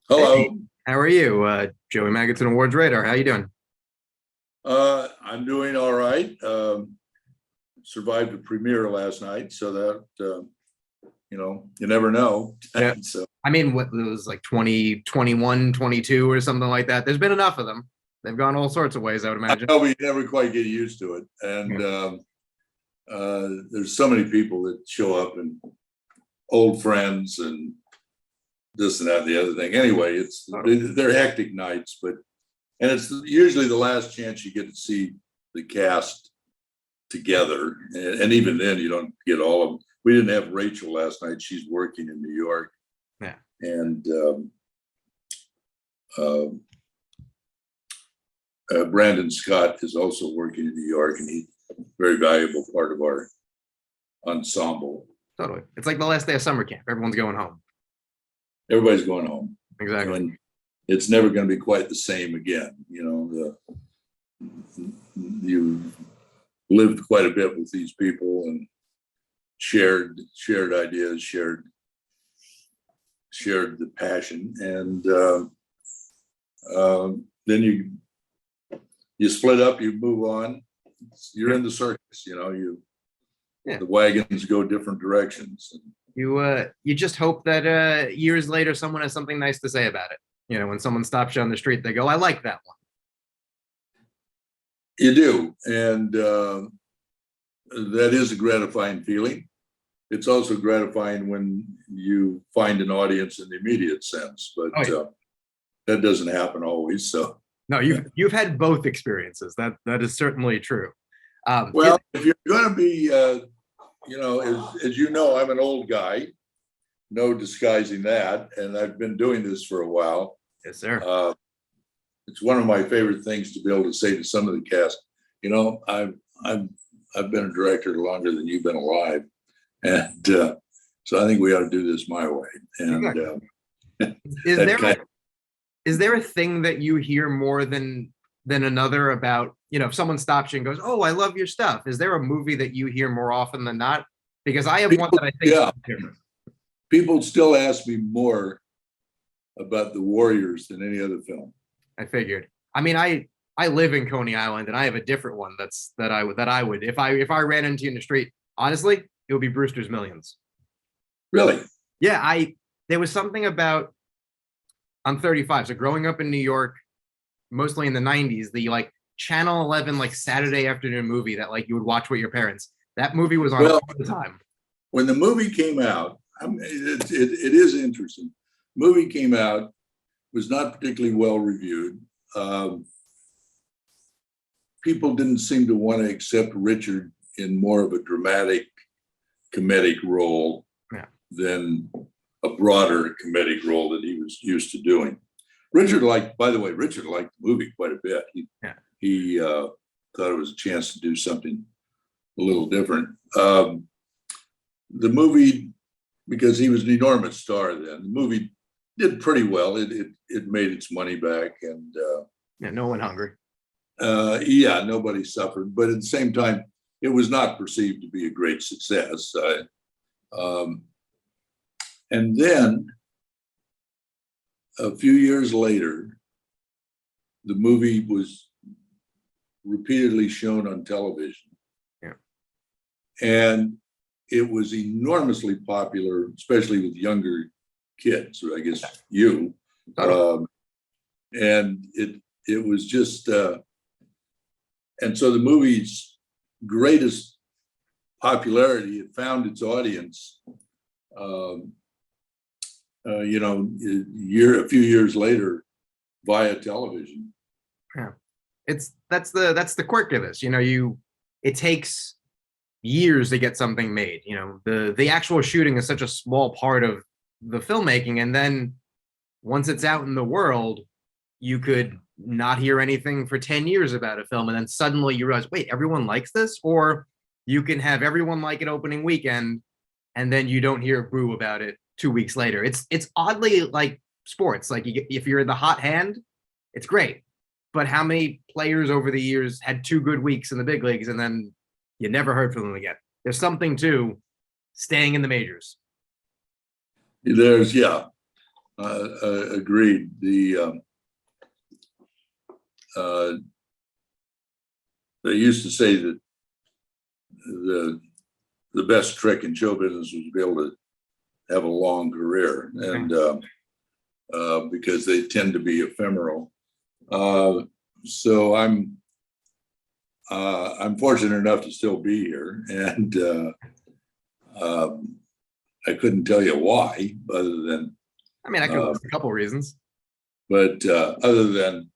Hey, Hello. how are you? Joey Magidson Awards Radar. How you doing? I'm doing all right. Survived a premiere last night, so that you never know. Yeah. So I mean, what it was like 20, 21, 22, or something like that. There's been enough of them. They've gone all sorts of ways, I would I imagine. know we never quite get used to it, and Yeah. there's so many people that show up and old friends and this and that and the other thing. Anyway, they're hectic nights, and it's usually the last chance you get to see the cast together, and even then you don't get all of them. We didn't have Rachel last night. She's working in New York, Yeah. and uh, Brandon Scott is also working in New York, and he's a very valuable part of our ensemble. Totally. It's like the last day of summer camp. Everyone's going home. Everybody's going home, Exactly. and it's never going to be quite the same again. You lived quite a bit with these people and shared ideas, shared the passion, and then you split up, you move on. You're in the circus, Yeah. the wagons go different directions. You just hope that years later someone has something nice to say about it. When someone stops you on the street, they go, "I like that one." You do, and that is a gratifying feeling. It's also gratifying when you find an audience in the immediate sense, but Oh, yeah. that doesn't happen always. So No, you've had both experiences. That is certainly true. well, if you're going to be, as you know, I'm an old guy, no disguising that, and I've been doing this for a while. Yes, sir. It's one of my favorite things to be able to say to some of the cast, I've been a director longer than you've been alive, and so I think we ought to do this my way. And Exactly. Is that there kind is there a thing that you hear more than another about, if someone stops you and goes, "Oh, I love your stuff." Is there a movie that you hear more often than not? Because I have one people, that I think is yeah, different. people still ask me more about the Warriors than any other film. I figured. I mean, I live in Coney Island, and I have a different one that I would, if I ran into you in the street, honestly, it would be Brewster's Millions. Really? Yeah, there was something about, I'm 35, so growing up in New York, mostly in the 90s, the like Channel 11 like Saturday afternoon movie that like you would watch with your parents. That movie was on Well, all the time. when the movie came out, it is interesting. Movie came out, was not particularly well reviewed. Um, People didn't seem to want to accept Richard in more of a dramatic comedic role Yeah. than a broader comedic role that he was used to doing. Richard liked the movie quite a bit. Yeah. He thought it was a chance to do something a little different. The movie, because he was an enormous star then, the movie did pretty well. It made its money back, and Yeah, no one hungry. yeah, nobody suffered. But at the same time, it was not perceived to be a great success. And then a few years later, the movie was repeatedly shown on television. Yeah. And it was enormously popular, especially with younger kids, or I guess you. And it was just, and so the movie's greatest popularity, it found its audience, a few years later via television. Yeah. That's the quirk of this. It takes years to get something made. The actual shooting is such a small part of the filmmaking, and then once it's out in the world, you could not hear anything for 10 years about a film, and then suddenly you realize, wait, everyone likes this. Or you can have everyone like it opening weekend, and then you don't hear boo about it 2 weeks later. It's oddly like sports. Like if you're the hot hand, it's great. But how many players over the years had 2 good weeks in the big leagues and then you never heard from them again? There's something to staying in the majors. There's, yeah. Agreed. Uh, they used to say that the the best trick in show business was to be able to have a long career, and because they tend to be ephemeral. So I'm fortunate enough to still be here, and I couldn't tell you why, other than I mean, I could list a couple reasons. but other than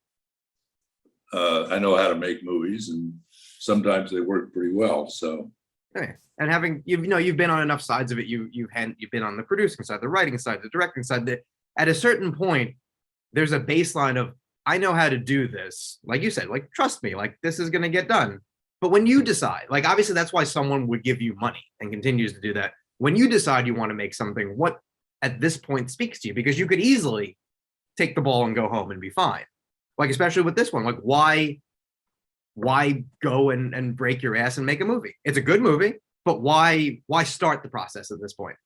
I know how to make movies, and sometimes they work pretty well. So, Okay. And having you've been on enough sides of it. You've been on the producing side, the writing side, the directing side. That at a certain point, there's a baseline of I know how to do this. Like you said, like trust me, like this is gonna get done. But when you decide, like obviously that's why someone would give you money and continues to do that. When you decide you want to make something, what at this point speaks to you? Because you could easily take the ball and go home and be fine. Like especially with this one, like why go and break your ass and make a movie? It's a good movie, but why start the process at this point?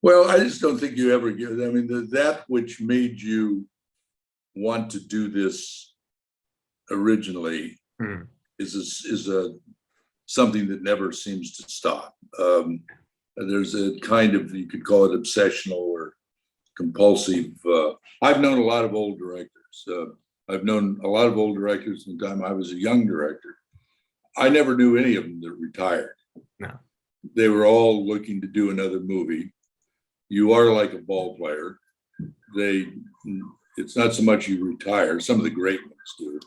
well, I just don't think you ever get. I mean, that which made you want to do this originally is a something that never seems to stop. There's a kind of, you could call it obsessional or compulsive. I've known a lot of old directors. I've known a lot of old directors from the time I was a young director. I never knew any of them that retired. No. They were all looking to do another movie. You are like a ball player. It's not so much you retire. Some of the great ones do,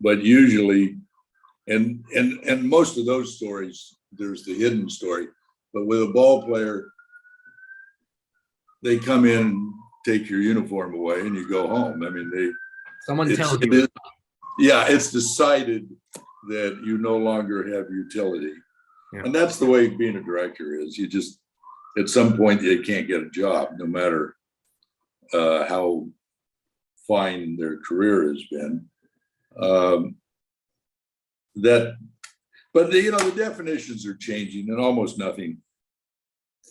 but usually, and most of those stories, there's the hidden story. But with a ball player, they come in, take your uniform away, and you go home. I mean, Someone tells you. Yeah, it's decided that you no longer have utility. Yeah. And that's the way being a director is. You just, at some point, you can't get a job, no matter how fine their career has been. But the definitions are changing, and almost nothing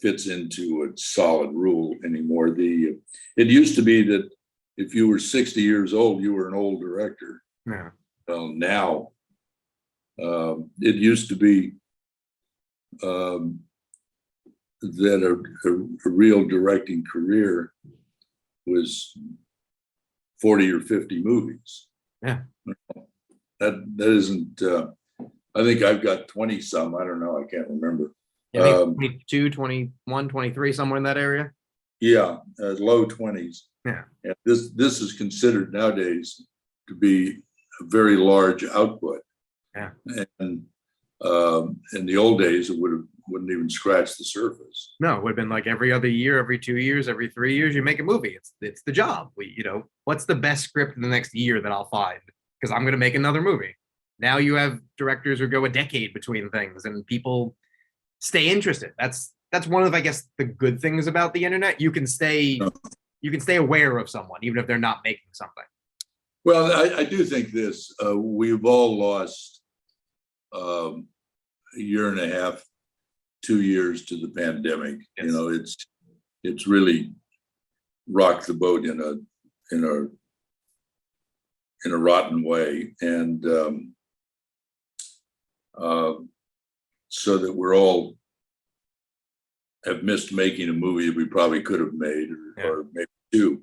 fits into a solid rule anymore. It used to be that if you were 60 years old, you were an old director. Yeah. Well, now it used to be that a real directing career was 40 or 50 movies. Yeah. That isn't, I think I've got 20 some, I don't know, I can't remember. Yeah, 22, 21, 23, somewhere in that area. Yeah, low 20s. Yeah. And this is considered nowadays to be a very large output. Yeah. And in the old days, it wouldn't even scratch the surface. No, it would have been like every other year, every 2 years, every 3 years, you make a movie. It's the job. What's the best script in the next year that I'll find? Because I'm going to make another movie. Now you have directors who go a decade between things, and people stay interested. That's one of, I guess, the good things about the internet. You can stay aware of someone even if they're not making something. Well, I do think this. We've all lost a year and a half, 2 years to the pandemic. Yes. It's really rocked the boat in a rotten way, and so that we're all have missed making a movie that we probably could have made, or maybe two.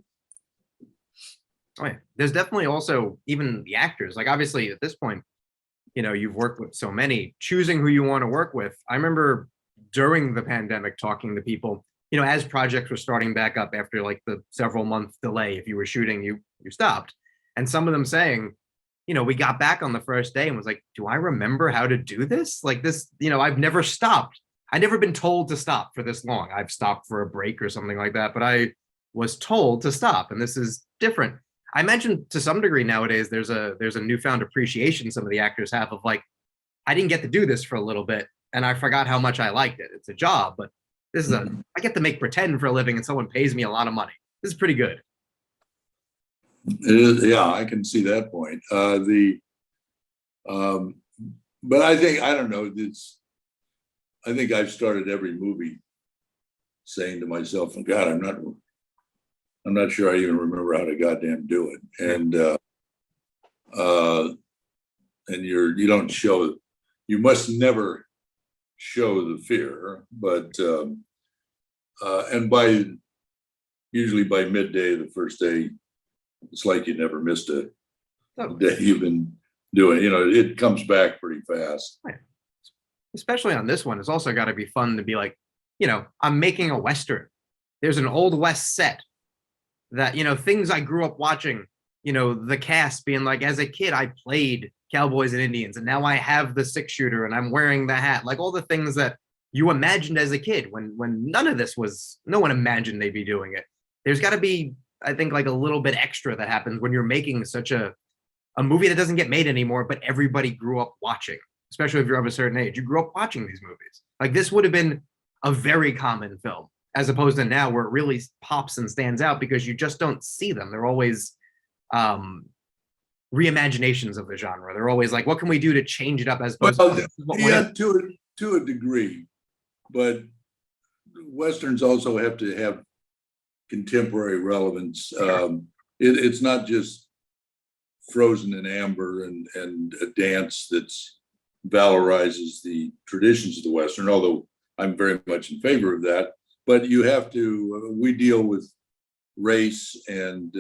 Oh, yeah. There's definitely also even the actors. Like obviously at this point, you've worked with so many. Choosing who you want to work with. I remember during the pandemic talking to people, as projects were starting back up after like the several month delay. If you were shooting, you stopped, and some of them saying, we got back on the first day and was like, do I remember how to do this? Like this, I've never stopped. I've never been told to stop for this long. I've stopped for a break or something like that, but I was told to stop, and this is different. I mentioned to some degree nowadays there's a newfound appreciation some of the actors have of like, I didn't get to do this for a little bit, and I forgot how much I liked it. It's a job, but this is I get to make pretend for a living, and someone pays me a lot of money. This is pretty good. It is, yeah, I can see that point. But I think, I don't know, I think I've started every movie saying to myself, God, I'm not sure I even remember how to goddamn do it. And you don't show, you must never show the fear, but and usually by midday, the first day, it's like you never missed a day you've been doing. It comes back pretty fast. Right. Especially on this one, it's also got to be fun to be like, I'm making a Western. There's an Old West set that, things I grew up watching, the cast being like, as a kid, I played Cowboys and Indians, and now I have the 6-shooter and I'm wearing the hat, like all the things that you imagined as a kid when none of this no one imagined they'd be doing it. There's got to be, I think, like a little bit extra that happens when you're making such a movie that doesn't get made anymore, but everybody grew up watching, especially if you're of a certain age. You grew up watching these movies. Like this would have been a very common film, as opposed to now where it really pops and stands out because you just don't see them. They're always reimaginations of the genre. They're always like, what can we do to change it up as opposed to yeah, to a degree, but Westerns also have to have contemporary relevance. It's not just frozen in amber and a dance that valorizes the traditions of the Western, although I'm very much in favor of that. But you have to, we deal with race and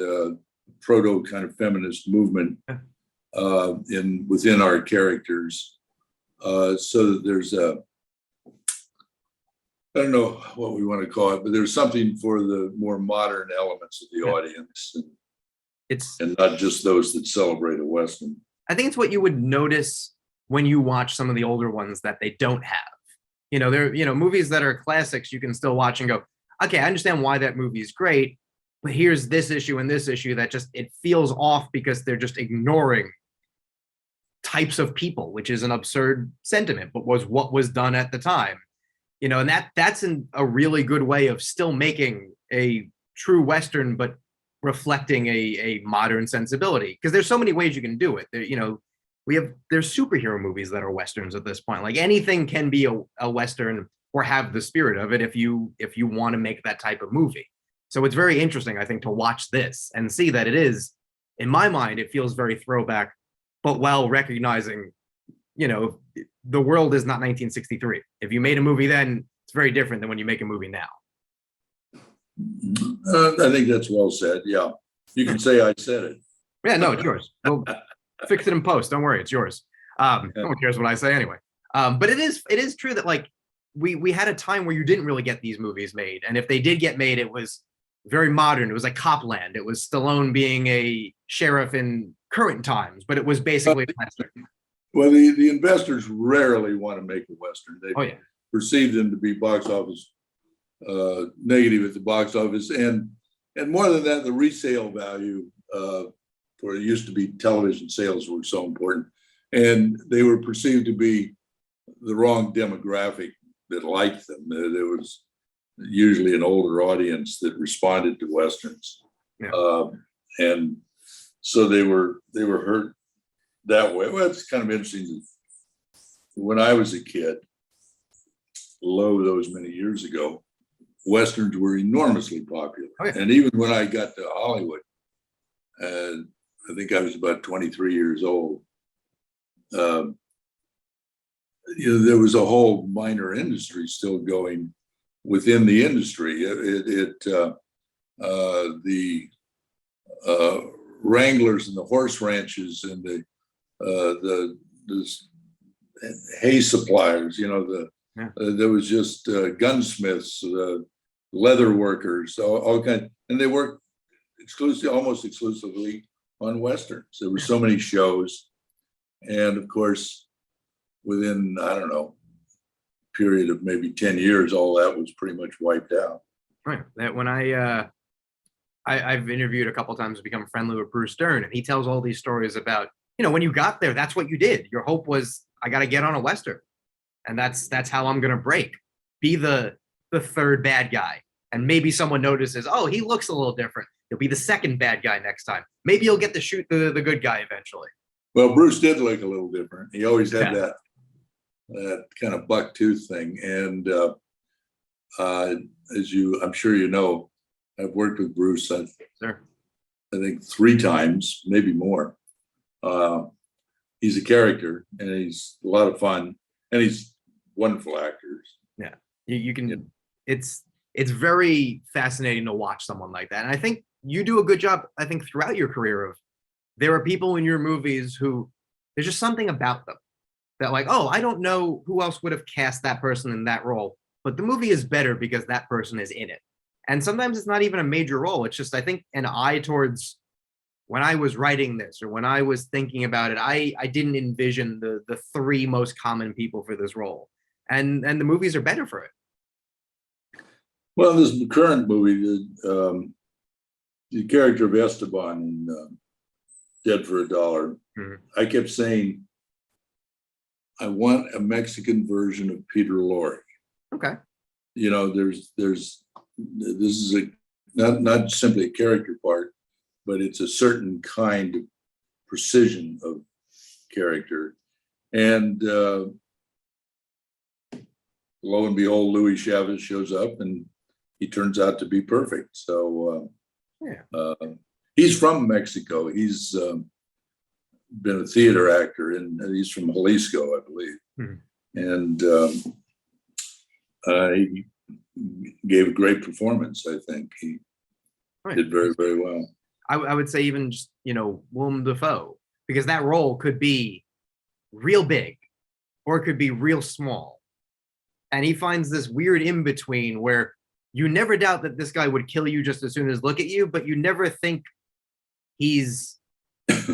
proto kind of feminist movement within our characters. So that there's I don't know what we want to call it, but there's something for the more modern elements of the audience, and not just those that celebrate a Western. I think it's what you would notice when you watch some of the older ones that they don't have. They're, movies that are classics you can still watch and go, okay, I understand why that movie is great, but here's this issue and this issue that just, it feels off because they're just ignoring types of people, which is an absurd sentiment, but was what was done at the time. And that's a really good way of still making a true Western, but reflecting a modern sensibility. Because there's so many ways you can do it. There's superhero movies that are Westerns at this point. Like anything can be a Western or have the spirit of it if you want to make that type of movie. So it's very interesting, I think, to watch this and see that it is, in my mind, it feels very throwback, but while recognizing, the world is not 1963. If you made a movie then, it's very different than when you make a movie now. I think that's well said. Yeah, you can say I said it. Yeah, no, it's yours. We'll fix it in post. Don't worry, it's yours. No one cares what I say anyway. But it is true that like we had a time where you didn't really get these movies made, and if they did get made, it was very modern. It was like Copland. It was Stallone being a sheriff in current times, but it was basically a Western. Well, the investors rarely want to make a Western. They perceive them to be box office negative at the box office, and more than that, the resale value for it used to be television sales were so important, and they were perceived to be the wrong demographic that liked them. There was usually an older audience that responded to Westerns, and so they were hurt that way. Well, it's kind of interesting. When I was a kid, those many years ago, Westerns were enormously popular. And even when I got to Hollywood, I think I was about 23 years old, there was a whole minor industry still going within the industry. The wranglers and the horse ranches and the hay suppliers, there was just gunsmiths, leather workers, all kinds, and they worked almost exclusively on Westerns. There were so many shows, and of course, within, I don't know, period of maybe 10 years, all that was pretty much wiped out. Right. That when I've interviewed a couple of times to become friendly with Bruce Dern, and he tells all these stories about, when you got there, that's what you did. Your hope was, I got to get on a Western, and that's how I'm going to break. Be the third bad guy, and maybe someone notices, oh, he looks a little different. He'll be the second bad guy next time. Maybe you'll get to shoot the good guy eventually. Well, Bruce did look a little different. He always had that kind of buck tooth thing, and Uh, I'm sure you know, I've worked with Bruce, Sure. I think 3 times, maybe more. Uh, he's a character, and he's a lot of fun, and he's wonderful actor. Yeah. You Yeah. can, it's very fascinating to watch someone like that. And I think you do a good job, I think, throughout your career of there are people in your movies who there's just something about them that like, oh, I don't know who else would have cast that person in that role, but the movie is better because that person is in it. And sometimes it's not even a major role. It's just, I think, an eye towards when I was writing this or when I was thinking about it, I didn't envision the three most common people for this role. And the movies are better for it. Well, this current movie, the character of Esteban in Dead for a Dollar, I kept saying, I want a Mexican version of Peter Lorre. Okay. You know, this is not simply a character part, but it's a certain kind of precision of character. And lo and behold, Louis Chavez shows up, and he turns out to be perfect. So he's from Mexico. He's been a theater actor, and he's from Jalisco, I believe. And he gave a great performance. I think he did very, very well. I would say even just, Willem Dafoe, because that role could be real big or it could be real small. And he finds this weird in between where you never doubt that this guy would kill you just as soon as look at you, but you never think he's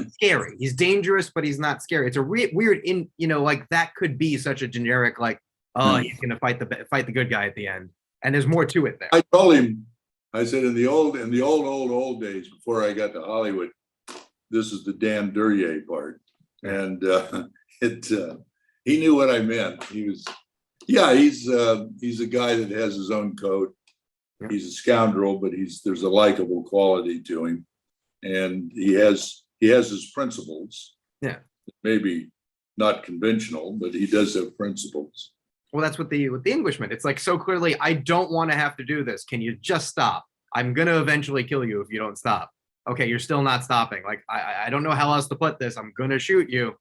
scary. He's dangerous, but he's not scary. It's a weird like that could be such a generic, like, oh, he's gonna fight the good guy at the end, and there's more to it there. I told him, I said, in the old days before I got to Hollywood, this is the Dan Duryea part, and he knew what I meant. He's a guy that has his own code. Yeah. He's a scoundrel, but there's a likable quality to him, and he has his principles. Yeah, maybe not conventional, but he does have principles. Well, that's with the Englishman. It's like so clearly, I don't want to have to do this. Can you just stop? I'm gonna eventually kill you if you don't stop. Okay, you're still not stopping. Like I don't know how else to put this. I'm gonna shoot you.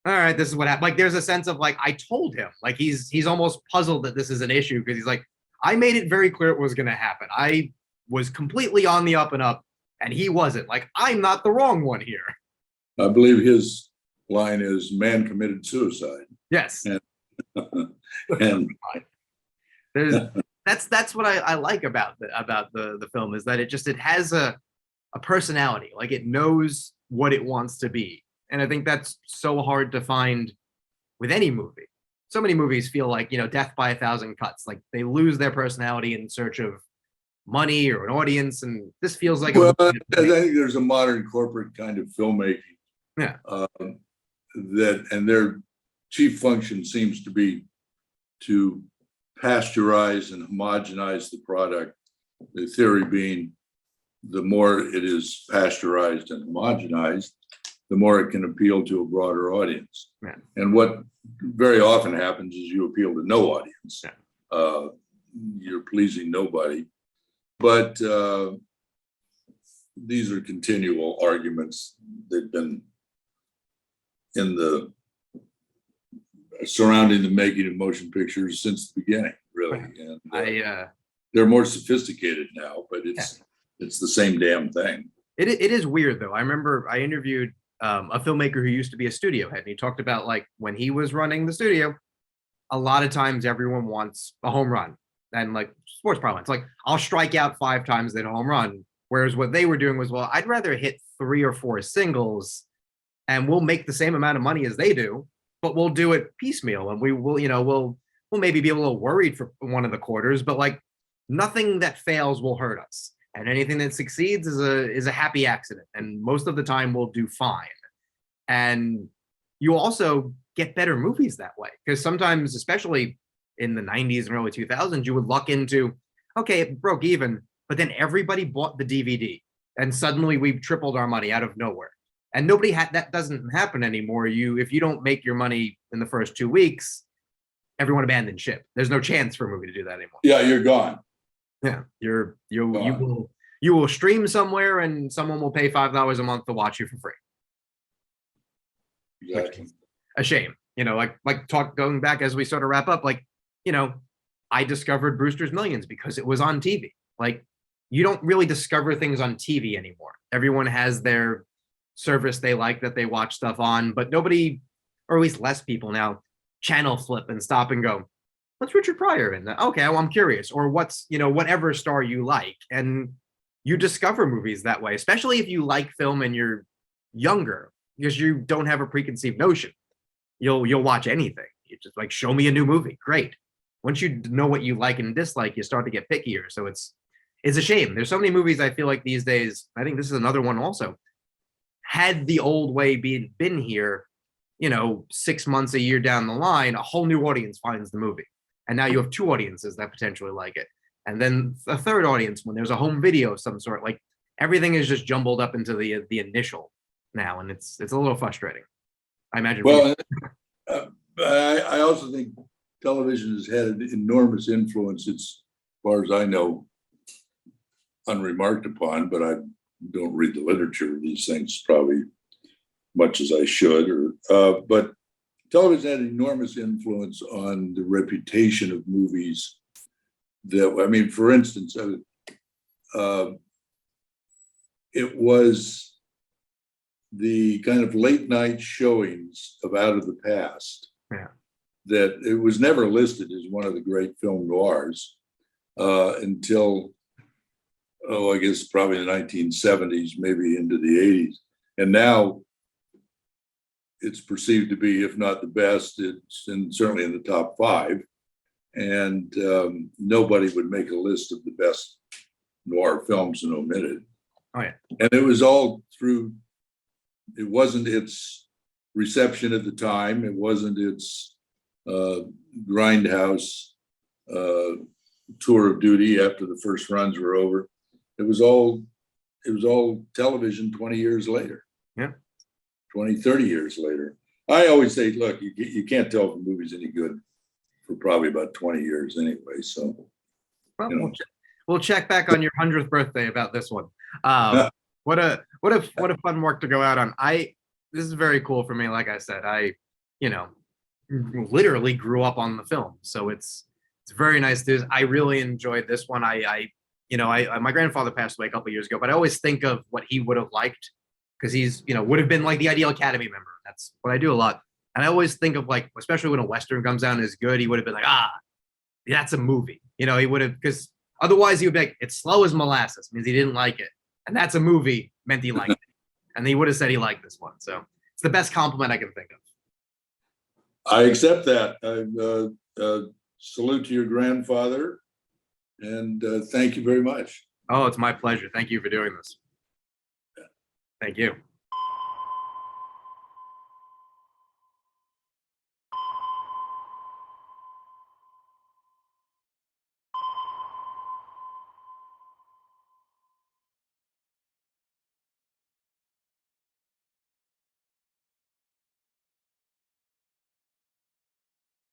All right, this is what happened. Like there's a sense of like I told him. Like he's almost puzzled that this is an issue because he's like, I made it very clear it was gonna happen. I was completely on the up and up, and he wasn't. Like I'm not the wrong one here. I believe his line is, "Man committed suicide." Yes. And that's what I like about the film is that it has a personality. Like it knows what it wants to be. And I think that's so hard to find with any movie. So many movies feel like, death by 1,000 cuts. Like they lose their personality in search of money or an audience. And this feels like I think there's a modern corporate kind of filmmaking. Yeah. And their chief function seems to be to pasteurize and homogenize the product. The theory being, the more it is pasteurized and homogenized, the more it can appeal to a broader audience. Yeah. And what very often happens is you appeal to no audience. Yeah. You're pleasing nobody. But these are continual arguments. They've been surrounding the making of motion pictures since the beginning, really. And they're more sophisticated now, but it's the same damn thing. It is weird though. I remember I interviewed a filmmaker who used to be a studio head, and he talked about like when he was running the studio, a lot of times everyone wants a home run, and like sports parlance, like I'll strike out 5 times than a home run. Whereas what they were doing was, well, I'd rather hit 3 or 4 singles, and we'll make the same amount of money as they do, but we'll do it piecemeal, and we will, we'll maybe be a little worried for one of the quarters, but like nothing that fails will hurt us. And anything that succeeds is a happy accident. And most of the time we'll do fine. And you also get better movies that way. Because sometimes, especially in the 90s and early 2000s, you would luck into, okay, it broke even, but then everybody bought the DVD. And suddenly we've tripled our money out of nowhere. And that doesn't happen anymore. If you don't make your money in the first 2 weeks, everyone abandoned ship. There's no chance for a movie to do that anymore. Yeah, you're gone. Yeah, you Gone. will stream somewhere and someone will pay $5 a month to watch you for free, which Exactly. is a shame. Going back as we sort of wrap up, I discovered Brewster's Millions because it was on TV. Like, you don't really discover things on TV anymore. Everyone has their service they like that they watch stuff on, but nobody, or at least less people now, channel flip and stop and go, what's Richard Pryor in that? Okay, well, I'm curious. Or what's, whatever star you like. And you discover movies that way, especially if you like film and you're younger, because you don't have a preconceived notion. You'll watch anything. You just like, show me a new movie. Great. Once you know what you like and dislike, you start to get pickier. So it's a shame. There's so many movies I feel like these days, I think this is another one also. Had the old way been here, 6 months, a year down the line, a whole new audience finds the movie. And now you have two audiences that potentially like it. And then a third audience when there's a home video of some sort. Like, everything is just jumbled up into the initial now, and it's a little frustrating, I imagine. Well, I also think television has had an enormous influence. It's, as far as I know, unremarked upon, but I don't read the literature of these things probably much as I should. But television had an enormous influence on the reputation of movies. For instance, it was the kind of late night showings of Out of the Past. Yeah. That it was never listed as one of the great film noirs until, I guess probably the 1970s, maybe into the 80s. And now it's perceived to be, if not the best, it's certainly in the top 5. And nobody would make a list of the best noir films and omit it. Oh, yeah. And it was all through, it wasn't its reception at the time. It wasn't its grindhouse tour of duty after the first runs were over. It was all television 20 years later. Yeah. 20, 30 years later. I always say, look, you can't tell if a movie's any good for probably about 20 years anyway. So, well, we'll check back on your 100th birthday about this one. What a fun mark to go out on. This is very cool for me. Like I said, I literally grew up on the film, so it's very nice. I really enjoyed this one. My grandfather passed away a couple of years ago, but I always think of what he would have liked, because he's would have been like the ideal Academy member. That's what I do a lot, and I always think of, like, especially when a Western comes out and is good, he would have been like, that's a movie. He would have, because otherwise he would be like, it's slow as molasses, means he didn't like it, and that's a movie meant he liked it, and he would have said he liked this one. So it's the best compliment I can think of. I accept that. Salute to your grandfather, and thank you very much. Oh, it's my pleasure. Thank you for doing this. Thank you.